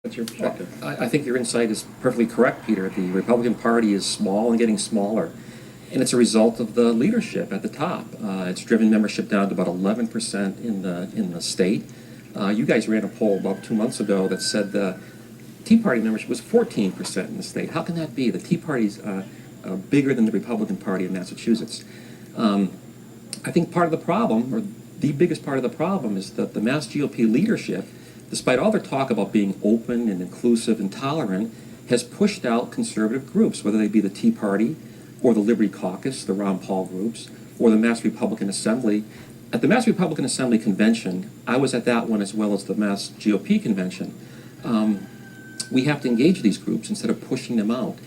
What's your perspective? I think your insight is perfectly correct, Peter. The Republican Party is small and getting smaller, and it's a result of the leadership at the top. It's driven membership down to about 11% in the state. You guys ran a poll about 2 months ago that said the Tea Party membership was 14% in the state. How can that be? The Tea Party's bigger than the Republican Party in Massachusetts. I think part of the problem, or the biggest part of the problem, is that the Mass GOP leadership, despite all their talk about being open and inclusive and tolerant, has pushed out conservative groups, whether they be the Tea Party or the Liberty Caucus, the Ron Paul groups, or the Mass Republican Assembly. At the Mass Republican Assembly convention, I was at that one as well as the Mass GOP convention. We have to engage these groups instead of pushing them out.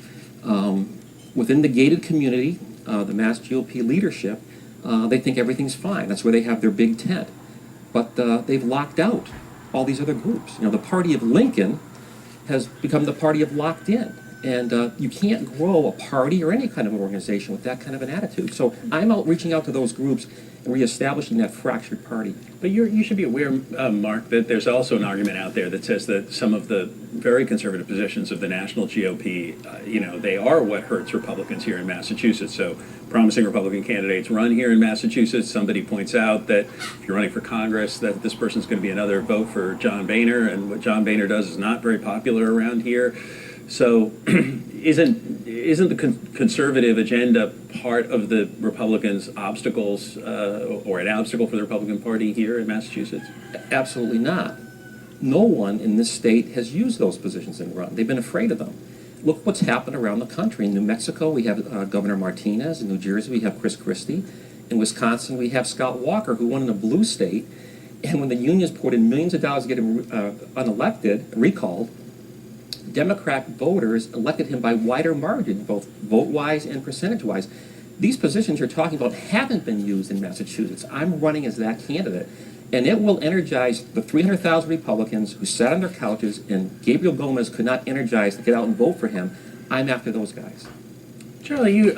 Within the gated community, the Mass GOP leadership, they think everything's fine. That's where they have their big tent. But they've locked out all these other groups. You know, the party of Lincoln has become the party of locked in. And you can't grow a party or any kind of organization with that kind of an attitude. So I'm out reaching out to those groups and reestablishing that fractured party. But you should be aware, Mark, that there's also an argument out there that says that some of the very conservative positions of the national GOP, they are what hurts Republicans here in Massachusetts. So promising Republican candidates run here in Massachusetts. Somebody points out that if you're running for Congress, that this person's going to be another vote for John Boehner, and what John Boehner does is not very popular around here. So isn't the conservative agenda part of the Republicans' obstacles or an obstacle for the Republican Party here in Massachusetts? Absolutely not. No one in this state has used those positions and run. They've been afraid of them. Look what's happened around the country. In New Mexico, we have Governor Martinez. In New Jersey, we have Chris Christie. In Wisconsin, we have Scott Walker, who won in a blue state. And when the unions poured in millions of dollars to get him unelected, recalled, Democrat voters elected him by wider margin, both vote-wise and percentage-wise. These positions you're talking about haven't been used in Massachusetts. I'm running as that candidate, and it will energize the 300,000 Republicans who sat on their couches and Gabriel Gomez could not energize to get out and vote for him. I'm after those guys. Charlie,